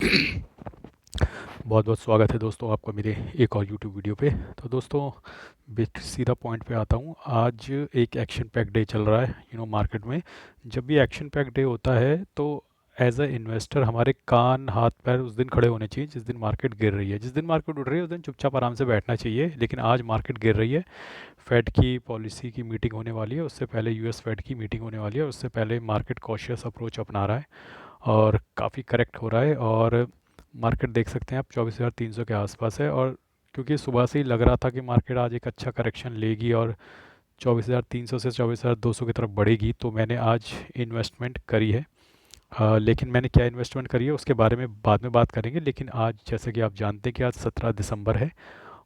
बहुत बहुत स्वागत है दोस्तों आपका मेरे एक और यूट्यूब वीडियो पे। तो दोस्तों सीधा पॉइंट पे आता हूँ। आज एक एक्शन पैक डे चल रहा है मार्केट में। जब भी एक्शन पैक डे होता है तो एज अ इन्वेस्टर हमारे कान हाथ पैर उस दिन खड़े होने चाहिए जिस दिन मार्केट गिर रही है। जिस दिन मार्केट उड़ रही है उस दिन चुपचाप आराम से बैठना चाहिए, लेकिन आज मार्केट गिर रही है। फेड की पॉलिसी की मीटिंग होने वाली है, उससे पहले यूएस फेड की मीटिंग होने वाली है, उससे पहले मार्केट कॉशियस अप्रोच अपना रहा है और काफ़ी करेक्ट हो रहा है। और मार्केट देख सकते हैं आप 24,300 के आसपास है। और क्योंकि सुबह से ही लग रहा था कि मार्केट आज एक अच्छा करेक्शन लेगी और 24,300 से 24,200 की तरफ बढ़ेगी, तो मैंने आज इन्वेस्टमेंट करी है। लेकिन मैंने क्या इन्वेस्टमेंट करी है उसके बारे में बाद में बात करेंगे। लेकिन आज जैसे कि आप जानते हैं कि आज 17 दिसंबर है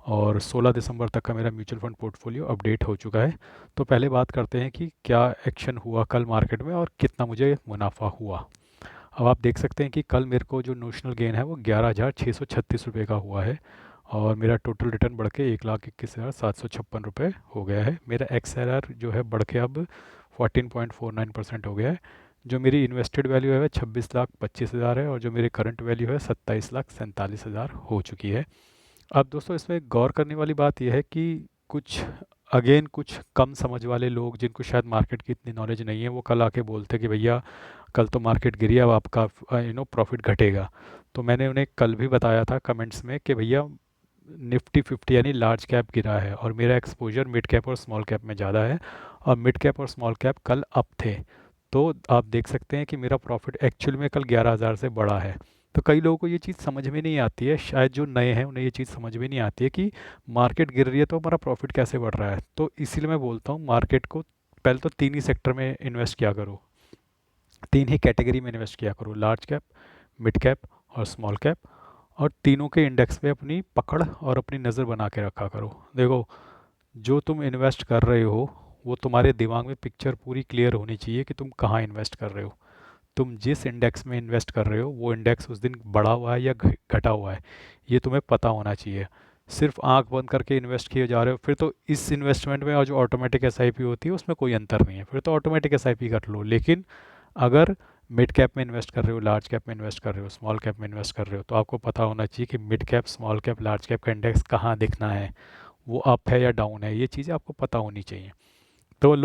और 16 दिसंबर तक का मेरा म्यूचुअल फंड पोर्टफोलियो अपडेट हो चुका है। तो पहले बात करते हैं कि क्या एक्शन हुआ कल मार्केट में और कितना मुझे मुनाफा हुआ। अब आप देख सकते हैं कि कल मेरे को जो नोशनल गेन है वो 11,636 रुपये का हुआ है और मेरा टोटल रिटर्न बढ़ के 1,21,756 रुपये हो गया है। मेरा XLR जो है बढ़ के अब 14.49% हो गया है। जो मेरी इन्वेस्टेड वैल्यू है वह 26,25,000 है और जो मेरी करंट वैल्यू है 27,47,000 हो चुकी है। अब दोस्तों इसमें गौर करने वाली बात यह है कि कुछ कुछ कम समझ वाले लोग जिनको शायद मार्केट की इतनी नॉलेज नहीं है वो कल आके बोलते हैं कि भैया कल तो मार्केट गिरी, अब आपका प्रॉफिट घटेगा। तो मैंने उन्हें कल भी बताया था कमेंट्स में कि भैया निफ्टी 50 यानी लार्ज कैप गिरा है और मेरा एक्सपोजर मिड कैप और स्मॉल कैप में ज़्यादा है और मिड कैप और स्मॉल कैप कल अप थे। तो आप देख सकते हैं कि मेरा प्रॉफिट एक्चुअल में कल 11,000 से बढ़ा है। तो कई लोगों को ये चीज़ समझ में नहीं आती है, शायद जो नए हैं उन्हें ये चीज़ समझ में नहीं आती है कि मार्केट गिर रही है तो हमारा प्रॉफिट कैसे बढ़ रहा है। तो इसीलिए मैं बोलता हूँ मार्केट को पहले तो तीन ही सेक्टर में इन्वेस्ट किया करो, तीन ही कैटेगरी में इन्वेस्ट किया करो, लार्ज कैप, मिड कैप और स्मॉल कैप। और तीनों के इंडेक्स पे अपनी पकड़ और अपनी नज़र बना के रखा करो। देखो, जो तुम इन्वेस्ट कर रहे हो वो तुम्हारे दिमाग में पिक्चर पूरी क्लियर होनी चाहिए कि तुम कहाँ इन्वेस्ट कर रहे हो। तुम जिस इंडेक्स में इन्वेस्ट कर रहे हो वो इंडेक्स उस दिन बढ़ा हुआ है या घटा हुआ है, ये तुम्हें पता होना चाहिए। सिर्फ आंख बंद करके इन्वेस्ट किए जा रहे हो फिर तो इस इन्वेस्टमेंट में और जो ऑटोमेटिक एसआईपी होती है उसमें कोई अंतर नहीं है, फिर तो ऑटोमेटिक एसआईपी कर लो। लेकिन अगर मिड कैप में इन्वेस्ट कर रहे हो, लार्ज कैप में इन्वेस्ट कर रहे हो, स्मॉल कैप में इन्वेस्ट कर रहे हो, तो आपको पता होना चाहिए कि mid cap, small cap, large cap का इंडेक्स कहाँ दिखना है, वो अप है या डाउन है, ये चीज़ें आपको पता होनी चाहिए। तो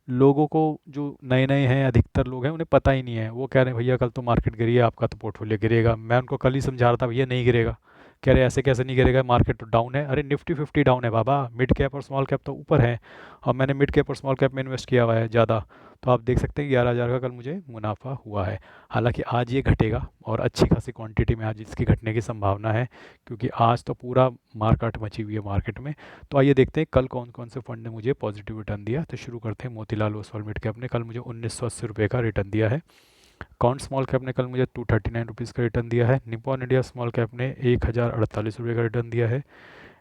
लोगों को जो नए नए हैं, अधिकतर लोग हैं, उन्हें पता ही नहीं है। वो कह रहे हैं भैया कल तो मार्केट गिरी है, आपका तो पोर्टफोलियो गिरेगा। मैं उनको कल ही समझा रहा था भैया नहीं गिरेगा। कह रहे ऐसे कैसे नहीं गिरेगा, मार्केट तो डाउन है। अरे निफ्टी 50 डाउन है बाबा, मिड कैप और स्मॉल कैप तो ऊपर है और मैंने मिड कैप और स्मॉल कैप में इन्वेस्ट किया हुआ है ज़्यादा। तो आप देख सकते हैं 11,000 का कल मुझे मुनाफा हुआ है। हालांकि आज ये घटेगा और अच्छी खासी क्वांटिटी में आज इसकी घटने की संभावना है, क्योंकि आज तो पूरा मार्केट मची हुई है मार्केट में। तो आइए देखते हैं कल कौन कौन से फंड ने मुझे पॉजिटिव रिटर्न दिया। तो शुरू करते हैं मोतीलाल ओसवाल मिड कैप ने कल मुझे 1980 रुपये का रिटर्न दिया है। काउंट स्मॉल कैप ने कल मुझे 239 रुपीज़ का रिटर्न दिया है। निपॉन इंडिया स्मॉल कैप ने 1,048 रुपये का रिटर्न दिया है।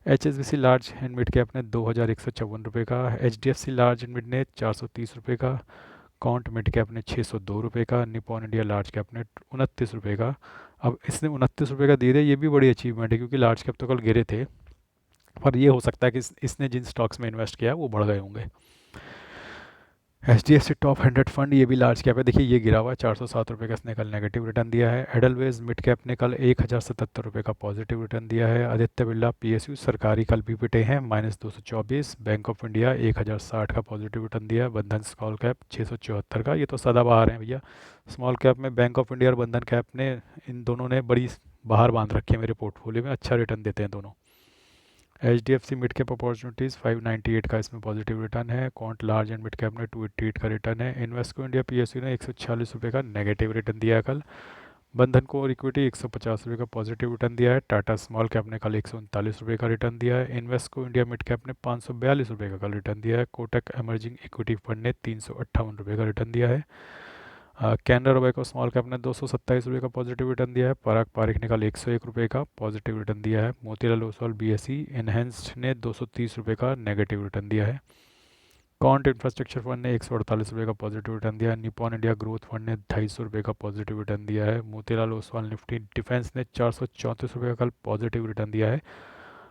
HSBC large and mid cap ने 2,154 रुपये का। HDFC लार्ज एंड मिड ने 430 रुपये का। काउंट मिड कैप ने 602 रुपये का। निपॉन इंडिया लार्ज कैप ने 29 रुपये का। अब इसने 29 रुपये का दिए थे, ये भी बड़ी अचीवमेंट है क्योंकि लार्ज कैप तो कल गिरे थे। पर ये हो सकता है कि इसने जिन स्टॉक्स में इन्वेस्ट किया है वो बढ़ गए होंगे। HDFC टॉप 100 फंड, ये भी लार्ज कैप है। देखिए ये गिरा हुआ है, 407 रुपये का इसने कल नेगेटिव रिटर्न दिया है। एडलवेज मिड कैप ने कल 1,077 रुपये का पॉजिटिव रिटर्न दिया है। आदित्य बिरला PSU सरकारी कल भी पिटे हैं, -224। बैंक ऑफ इंडिया 1,060 का पॉजिटिव रिटर्न दिया है। बंधन स्मॉल कैप 674 का, ये तो सदाबहार हैं भैया। स्मॉल कैप में बैंक ऑफ इंडिया और बंधन कैप ने, इन दोनों ने बड़ी बाहर बांध रखी है मेरे पोर्टफोलियो में, अच्छा रिटर्न देते हैं दोनों। HDFC मिड कैप अपॉर्चुनिटीज़ 598 का इसमें पॉजिटिव रिटर्न है। Quant large and mid cap ने 288 का रिटर्न है। इन्वेस्को इंडिया PSU ने 146 रुपये का नेगेटिव रिटर्न दिया है कल। बंधन को इक्विटी 150 रुपये का पॉजिटिव रिटर्न दिया है। टाटा स्मॉल कैप ने कल 139 रुपये का रिटर्न दिया है। इन्वेस्को इंडिया मिड कैप ने 542 रुपये का कल रिटर्न दिया है। कोटक एमर्जिंग इक्विटी फंड ने 358 रुपये का रिटर्न दिया है। कैनरा रोबेको स्मॉल कैप ने 227 रुपये का पॉजिटिव रिटर्न दिया है। पराग पारिक ने कल 101 रुपये का पॉजिटिव रिटर्न दिया है। मोतीलाल ओसवाल BSE इनहेंस्ड ने 230 रुपये का नेगेटिव रिटर्न दिया है। कॉन्ट इंफ्रास्ट्रक्चर फंड ने 148 रुपये का पॉजिटिव रिटर्न दिया है। निपॉन इंडिया ग्रोथ फंड ने 250 रुपये का पॉजिटिव रिटर्न दिया है। मोतीलाल ओसवाल निफ्टी डिफेंस ने 434 रुपये का कल पॉजिटिव रिटर्न दिया है।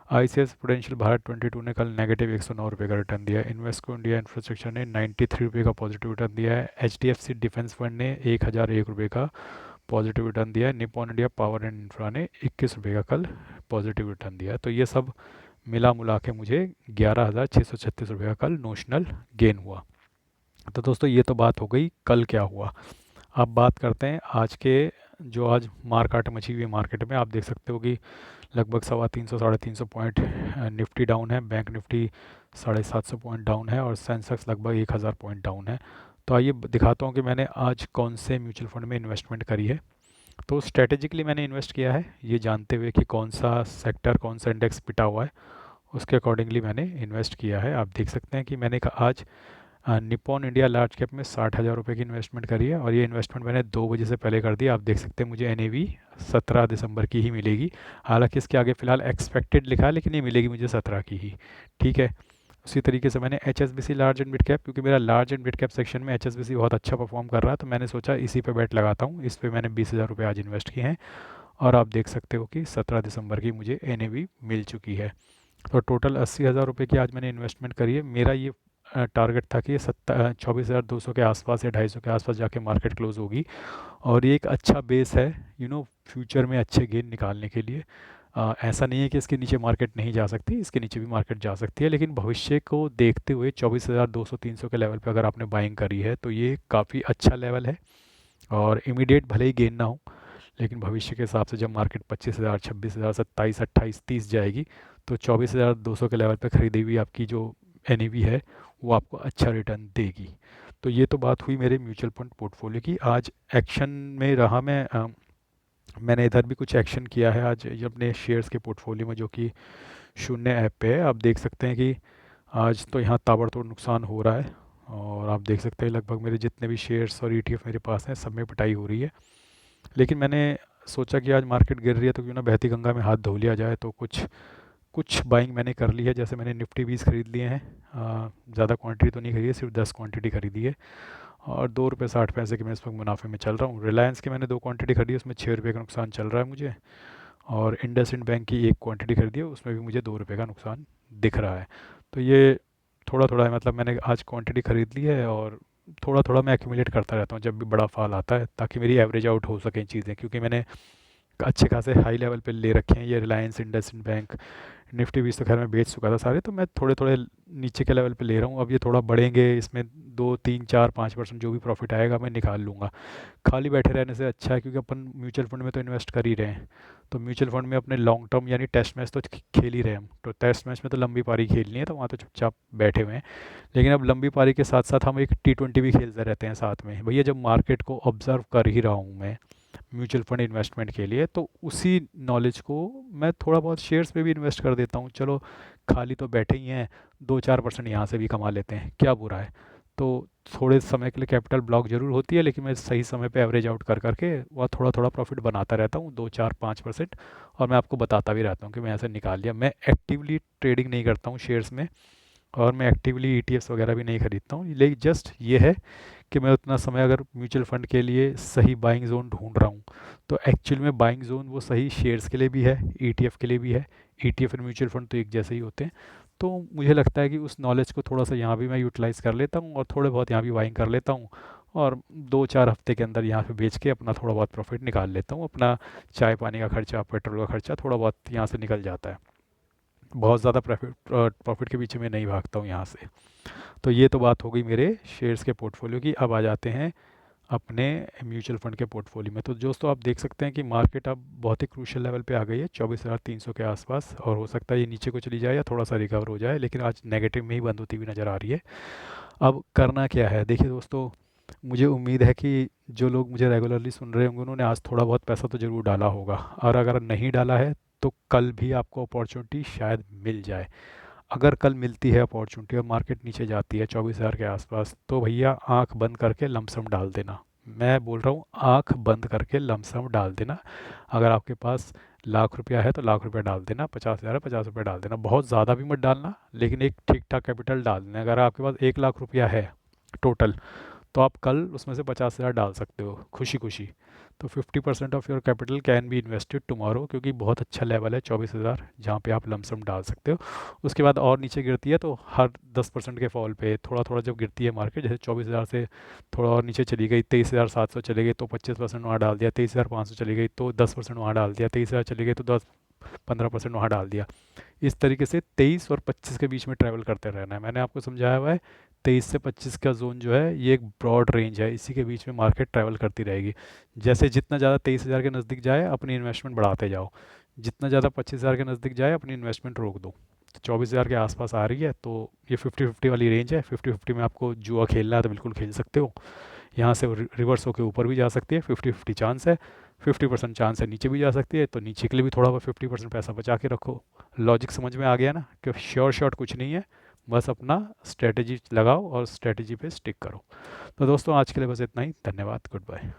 ICICI प्रूडेंशियल भारत 22 ने कल -109 रुपये का रिटर्न दिया है। इन्वेस्को इंडिया इंफ्रास्ट्रक्चर ने 93 रुपये का पॉजिटिव रिटर्न दिया है। HDFC डिफेंस फंड ने 1,001 रुपये का पॉजिटिव रिटर्न दिया है। Nippon India power and infra ने 21 रुपये का कल पॉजिटिव रिटर्न दिया है। तो ये सब मिला मुला के मुझे 11,636 रुपये का कल नोशनल गेन हुआ। तो दोस्तों ये तो बात हो गई कल क्या हुआ। अब बात करते हैं आज के, जो आज मार्केट मची हुई मार्केट में आप देख सकते हो कि लगभग 350 350 पॉइंट निफ्टी डाउन है, बैंक निफ्टी 750 पॉइंट डाउन है और सेंसेक्स लगभग 1000 पॉइंट डाउन है। तो आइए दिखाता हूँ कि मैंने आज कौन से म्यूचुअल फंड में इन्वेस्टमेंट करी है। तो स्ट्रेटेजिकली मैंने इन्वेस्ट किया है ये जानते हुए कि कौन सा सेक्टर कौन सा इंडेक्स पिटा हुआ है, उसके अकॉर्डिंगली मैंने इन्वेस्ट किया है। आप देख सकते हैं कि मैंने आज निपॉन इंडिया लार्ज कैप में 60,000 रुपये की इन्वेस्टमेंट करी है और ये इन्वेस्टमेंट मैंने 2 बजे से पहले कर दी। आप देख सकते हैं मुझे एनएवी 17 दिसंबर की ही मिलेगी। हालांकि इसके आगे फ़िलहाल एक्सपेक्टेड लिखा है लेकिन ये मिलेगी मुझे 17 की ही। ठीक है। उसी तरीके से मैंने HSBC large and mid cap, क्योंकि मेरा large and mid cap section में एचएसबीसी बहुत अच्छा परफॉर्म कर रहा है, तो मैंने सोचा इसी पे बेट लगाता हूँ। इस पे मैंने 20,000 रुपये आज इन्वेस्ट किए हैं और आप देख सकते हो कि 17 दिसंबर की मुझे एनएवी मिल चुकी है। तो टोटल 80,000 रुपये की आज मैंने इन्वेस्टमेंट करी है। मेरा ये टारगेट था कि 24,200 के आसपास या 250 के आसपास जाके मार्केट क्लोज होगी और ये एक अच्छा बेस है फ्यूचर में अच्छे गेन निकालने के लिए। ऐसा नहीं है कि इसके नीचे मार्केट नहीं जा सकती, इसके नीचे भी मार्केट जा सकती है, लेकिन भविष्य को देखते हुए 24,200 300 के लेवल पे अगर आपने बाइंग करी है तो ये काफ़ी अच्छा लेवल है। और इमीडिएट भले ही गेन ना हो, लेकिन भविष्य के हिसाब से जब मार्केट 25,000 26,000 27 28 30 जाएगी तो 24,200 के लेवल पे खरीदी हुई आपकी जो एनईवी है वो आपको अच्छा रिटर्न देगी। तो ये तो बात हुई मेरे म्यूचुअल फंड पोर्टफोलियो की। आज एक्शन में रहा मैंने इधर भी कुछ एक्शन किया है आज अपने शेयर्स के पोर्टफोलियो में, जो कि शून्य ऐप पे है। आप देख सकते हैं कि आज तो यहाँ ताबड़तोड़ नुकसान हो रहा है और आप देख सकते हैं लगभग मेरे जितने भी शेयर्स और ईटीएफ मेरे पास हैं सब में पिटाई हो रही है। लेकिन मैंने सोचा कि आज मार्केट गिर रही है तो क्यों ना बहती गंगा में हाथ धो लिया जाए, तो कुछ कुछ बाइंग मैंने कर ली है। जैसे मैंने निफ्टी 20 खरीद लिए हैं, ज़्यादा क्वांटिटी तो नहीं खरीदी है, सिर्फ 10 क्वांटिटी खरीदी है और 2 रुपये 60 पैसे के मैं इस वक्त मुनाफे में चल रहा हूँ। रिलायंस की मैंने 2 क्वांटिटी खरीदी है, उसमें 6 रुपये का नुकसान चल रहा है मुझे। और इंडसइंड बैंक की 1 क्वांटिटी खरीदी है, उसमें भी मुझे 2 रुपये का नुकसान दिख रहा है। तो ये थोड़ा थोड़ा है, मतलब मैंने आज क्वांटिटी खरीद ली है और थोड़ा थोड़ा मैं एक्यूमुलेट करता रहता हूँ जब भी बड़ा फॉल आता है, ताकि मेरी एवरेज आउट हो सकें चीज़ें, क्योंकि मैंने अच्छे खासे हाई लेवल पे ले रखे हैं। ये रिलायंस, इंडसइंड बैंक, निफ्टी 20 तो खैर मैं बेच चुका था सारे, तो मैं थोड़े थोड़े नीचे के लेवल पे ले रहा हूँ। अब ये थोड़ा बढ़ेंगे, इसमें 2 3 4 5% जो भी प्रॉफिट आएगा मैं निकाल लूँगा। खाली बैठे रहने से अच्छा है, क्योंकि अपन म्यूचुअल फंड में तो इन्वेस्ट कर ही रहे हैं, तो म्यूचुअल फंड में अपने लॉन्ग टर्म यानी टेस्ट मैच तो खेल ही रहे हैं हम। तो टेस्ट मैच में तो लंबी पारी खेलनी है, तो वहाँ तो चुपचाप बैठे हुए हैं। लेकिन अब लंबी पारी के साथ साथ हम एक T20 भी खेलते रहते हैं साथ में। भैया जब मार्केट को ऑब्जर्व कर ही रहा हूँ मैं म्यूचुअल फंड इन्वेस्टमेंट के लिए, तो उसी नॉलेज को मैं थोड़ा बहुत शेयर्स में भी इन्वेस्ट कर देता हूँ। चलो खाली तो बैठे ही हैं, 2 4% यहाँ से भी कमा लेते हैं, क्या बुरा है। तो थोड़े समय के लिए कैपिटल ब्लॉक जरूर होती है, लेकिन मैं सही समय पे एवरेज आउट कर करके वह थोड़ा थोड़ा प्रॉफिट बनाता रहता हूँ, 2 4 5%। और मैं आपको बताता भी रहता हूँ कि मैं ऐसे निकाल लिया। मैं एक्टिवली ट्रेडिंग नहीं करता हूँ शेयर्स में और मैं एक्टिवली ईटीएफ्स वगैरह भी नहीं खरीदता हूँ, लेकिन जस्ट ये है कि मैं उतना समय अगर म्यूचुअल फंड के लिए सही बाइंग जोन ढूंढ रहा हूँ, तो एक्चुअल में बाइंग जोन वो सही शेयर्स के लिए भी है, ईटीएफ के लिए भी है। ईटीएफ और म्यूचुअल फंड तो एक जैसे ही होते हैं। तो मुझे लगता है कि उस नॉलेज को थोड़ा सा यहाँ भी मैं यूटिलाइज़ कर लेता हूँ और थोड़े बहुत यहाँ भी बाइंग कर लेता हूँ और 2 4 हफ्ते के अंदर यहाँ पे बेच के अपना थोड़ा बहुत प्रॉफिट निकाल लेता हूँ। अपना चाय पानी का खर्चा, पेट्रोल का खर्चा थोड़ा बहुत यहाँ से निकल जाता है। बहुत ज़्यादा प्रॉफिट प्रॉफिट के पीछे मैं नहीं भागता हूँ यहाँ से। तो ये तो बात हो गई मेरे शेयर्स के पोर्टफोलियो की। अब आ जाते हैं अपने म्यूचुअल फंड के पोर्टफोलियो में। तो दोस्तों आप देख सकते हैं कि मार्केट अब बहुत ही क्रूशियल लेवल पे आ गई है, 24,300 के आसपास, और हो सकता है ये नीचे को चली जाए या थोड़ा सा रिकवर हो जाए, लेकिन आज नेगेटिव में ही बंद होती हुई नज़र आ रही है। अब करना क्या है, देखिए दोस्तों, मुझे उम्मीद है कि जो लोग मुझे रेगुलरली सुन रहे होंगे उन्होंने आज थोड़ा बहुत पैसा तो ज़रूर डाला होगा, और अगर नहीं डाला है तो कल भी आपको अपॉर्चुनिटी शायद मिल जाए। अगर कल मिलती है अपॉर्चुनिटी और मार्केट नीचे जाती है 24,000 के आसपास, तो भैया आंख बंद करके लमसम डाल देना। मैं बोल रहा हूँ आंख बंद करके लमसम डाल देना। अगर आपके पास ₹1,00,000 है तो ₹1,00,000 डाल देना, 50,000 है ₹50 डाल देना, बहुत ज़्यादा भी मत डालना, लेकिन एक ठीक ठाक कैपिटल डाल देना। अगर आपके पास ₹1,00,000 है टोटल, तो आप कल उसमें से 50,000 डाल सकते हो खुशी खुशी। तो 50% of your capital can be invested tomorrow, क्योंकि बहुत अच्छा लेवल है 24,000 जहाँ पे आप लमसम डाल सकते हो। उसके बाद और नीचे गिरती है तो हर 10% के फॉल पे थोड़ा थोड़ा जब गिरती है मार्केट, जैसे 24,000 से थोड़ा और नीचे चली गई, 23,700 चले गई तो 25% वहाँ डाल दिया, 23,500 चली गई तो 10% वहाँ डाल दिया, 23,000 चली गई तो 15% वहाँ डाल दिया। इस तरीके से 23 और 25 के बीच में ट्रैवल करते रहना है। मैंने आपको समझाया हुआ है 23 से 25 का जोन जो है ये एक ब्रॉड रेंज है, इसी के बीच में मार्केट ट्रैवल करती रहेगी। जैसे जितना ज़्यादा 23,000 के नज़दीक जाए अपनी इन्वेस्टमेंट बढ़ाते जाओ, जितना ज़्यादा 25,000 के नज़दीक जाए अपनी इन्वेस्टमेंट रोक दो। तो 24,000 के आसपास आ रही है तो ये 50-50 वाली रेंज है। 50-50 में आपको जुआ खेलना है तो बिल्कुल खेल सकते हो। यहाँ से रिवर्स होकर ऊपर भी जा सकती है, 50-50 चांस है। 50% चांस है नीचे भी जा सकती है, तो नीचे के लिए भी थोड़ा बहुत 50% पैसा बचा के रखो। लॉजिक समझ में आ गया ना कि श्योर शॉट कुछ नहीं है, बस अपना स्ट्रेटजी लगाओ और स्ट्रेटजी पे स्टिक करो। तो दोस्तों आज के लिए बस इतना ही। धन्यवाद, गुड बाय।